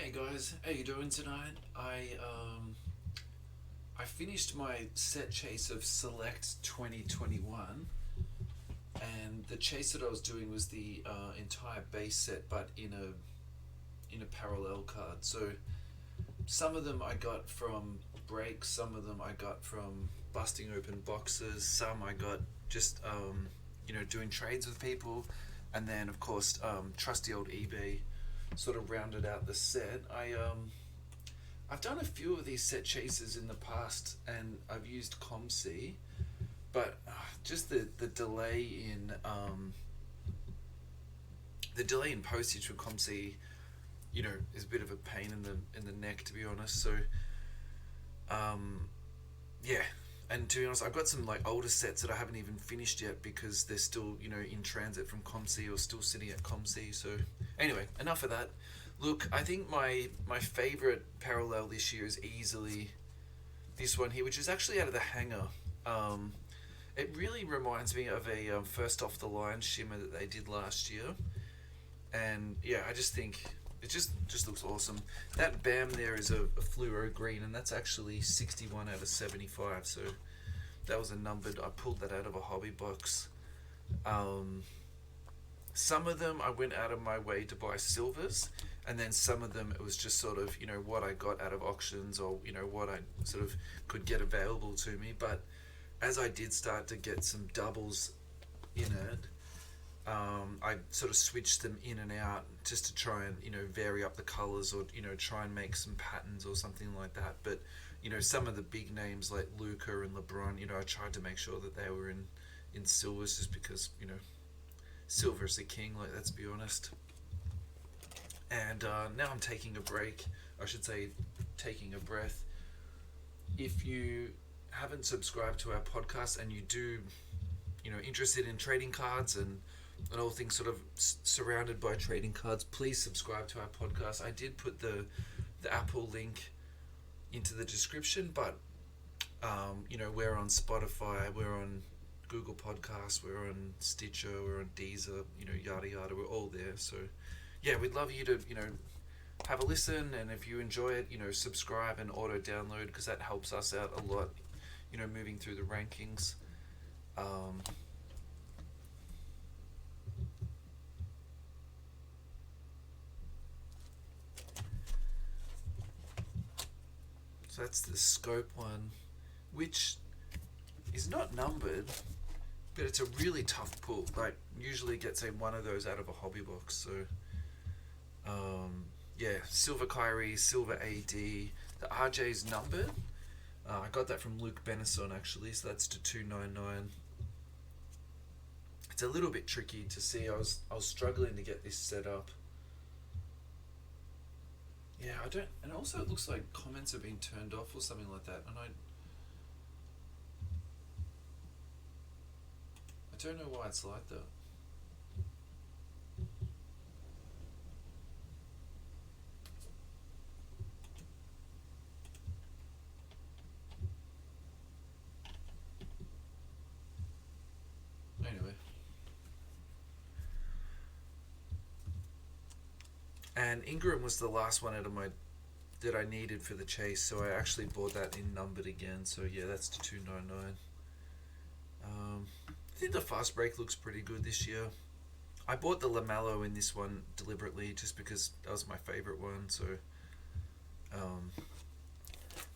Hey guys, how you doing tonight? I finished my set chase of Select 2021, and the chase that I was doing was the entire base set, but in a parallel card. So some of them I got from breaks, some of them I got from busting open boxes, some I got just doing trades with people, and then of course trusty old eBay sort of rounded out the set. I've done a few of these set chases in the past, and I've used ComC, but just the delay in postage for ComC, is a bit of a pain in the neck, to be honest. So yeah, and to be honest, I've got some like older sets that I haven't even finished yet because they're still in transit from ComC or still sitting at ComC. So anyway, enough of that. Look, I think my favorite parallel this year is easily this one here, which is actually out of the hanger. Um, it really reminds me of a first off the line shimmer that they did last year, and yeah, I just think it just looks awesome. That BAM there is a fluoro green, and that's actually 61 out of 75. So that was a numbered. I pulled that out of a hobby box. Um, some of them I went out of my way to buy silvers, and then some of them it was just sort of what I got out of auctions, or what I sort of could get available to me. But as I did start to get some doubles in it, I sort of switched them in and out just to try and vary up the colors, or try and make some patterns or something like that. But some of the big names like Luca and LeBron, I tried to make sure that they were in silvers, just because silver is the king. Like, let's be honest. And now I'm taking a break. I should say, taking a breath. If you haven't subscribed to our podcast and you do, interested in trading cards and all things sort of surrounded by trading cards, please subscribe to our podcast. I did put the Apple link into the description, but we're on Spotify, we're on Google Podcasts, we're on Stitcher, we're on Deezer, yada yada. We're all there. So yeah, we'd love you to have a listen, and if you enjoy it, subscribe and auto download, because that helps us out a lot. Moving through the rankings. Um, so that's the scope one, which is not numbered, but it's a really tough pull. Like, usually get say one of those out of a hobby box. So yeah, silver Kyrie, silver AD. The RJ's numbered. I got that from Luke Benison actually, so that's to 299. It's a little bit tricky to see. I was struggling to get this set up. Yeah, I don't. And also, it looks like comments have been turned off or something like that. And I don't know why it's like that. Anyway, and Ingram was the last one out of my that I needed for the chase, so I actually bought that in numbered again. So yeah, that's to 299. I think the fast break looks pretty good this year. I bought the Lamello in this one deliberately just because that was my favorite one. So um,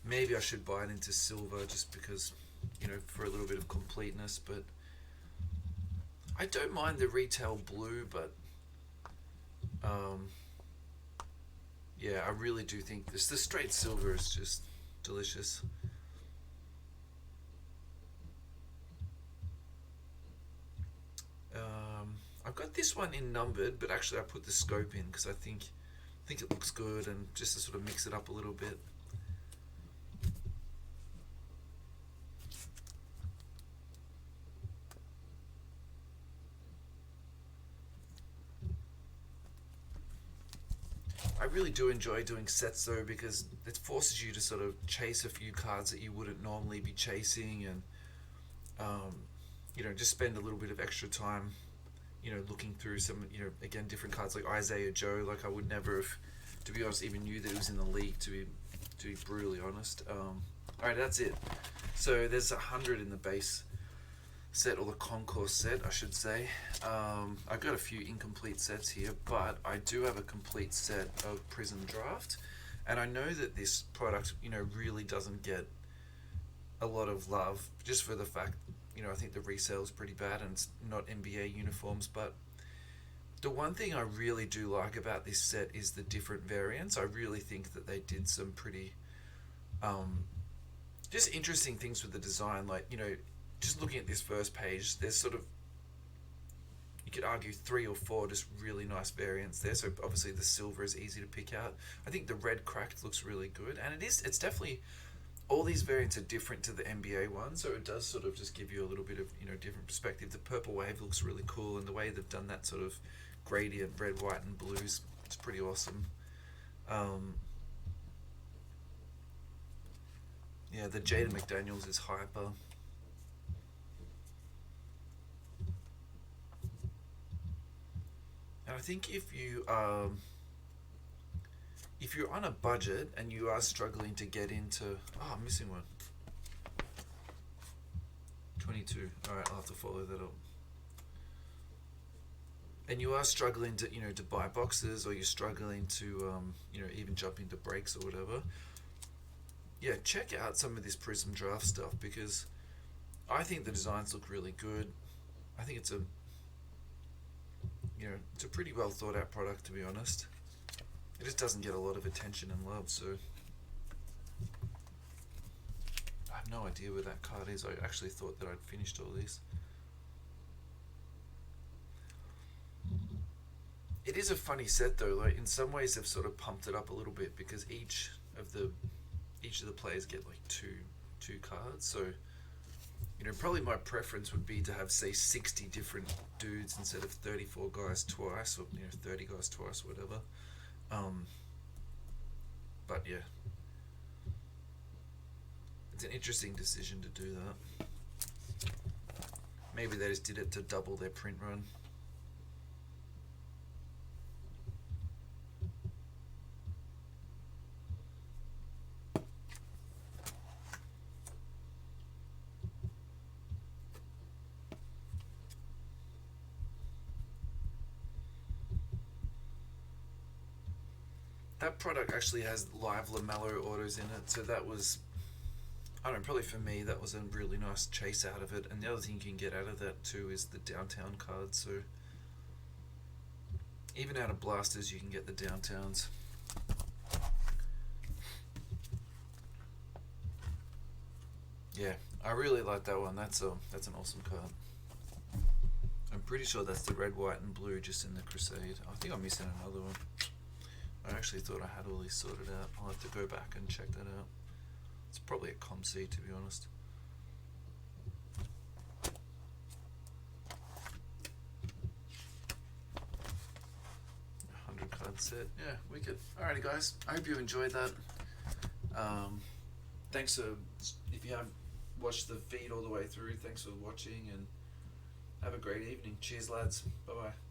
maybe I should buy it into silver just because for a little bit of completeness. But I don't mind the retail blue, but um, yeah, I really do think the straight silver is just delicious. I've got this one in numbered, but actually I put the scope in because I think it looks good, and just to sort of mix it up a little bit. I really do enjoy doing sets though, because it forces you to sort of chase a few cards that you wouldn't normally be chasing, and um, just spend a little bit of extra time looking through some, again, different cards like Isaiah Joe. Like, I would never have to be honest, even knew that he was in the league. To be brutally honest. All right, that's it. So there's 100 in the base set, or the concourse set, I should say. I've got a few incomplete sets here, but I do have a complete set of Prizm Draft, and I know that this product, really doesn't get a lot of love just for the fact, I think the resale is pretty bad and it's not NBA uniforms, but the one thing I really do like about this set is the different variants. I really think that they did some pretty just interesting things with the design. Like, just looking at this first page, there's sort of, you could argue 3 or 4 just really nice variants there. So obviously the silver is easy to pick out. I think the red cracked looks really good, and it's definitely, all these variants are different to the NBA one, so it does sort of just give you a little bit of different perspective. The purple wave looks really cool, and the way they've done that sort of gradient red, white, and blues, it's pretty awesome. Yeah, the Jada McDaniels is hyper. And I think if you're on a budget and you are struggling to get into, I'm missing one. 22. All right, I'll have to follow that up. And you are struggling to buy boxes, or you're struggling to even jump into breaks or whatever. Yeah, check out some of this Prizm Draft stuff, because I think the designs look really good. I think it's a pretty well thought out product, to be honest. It just doesn't get a lot of attention and love, so I have no idea where that card is. I actually thought that I'd finished all these. It is a funny set though. Like, in some ways they've sort of pumped it up a little bit, because each of the players get like two cards. So probably my preference would be to have, say, 60 different dudes instead of 34 guys twice, or 30 guys twice, or whatever. But yeah, it's an interesting decision to do that. Maybe they just did it to double their print run. That product actually has live LaMelo autos in it, so that was, I don't know, probably for me, that was a really nice chase out of it. And the other thing you can get out of that too is the downtown cards. So even out of blasters, you can get the downtowns. Yeah, I really like that one. That's an awesome card. I'm pretty sure that's the red, white, and blue just in the Crusade. I think I'm missing another one. I actually thought I had all these sorted out. I'll have to go back and check that out. It's probably a ComC, to be honest. Card set. Yeah, wicked. Alrighty guys, I hope you enjoyed that. Thanks for, if you haven't watched the feed all the way through, thanks for watching, and have a great evening. Cheers lads. Bye bye.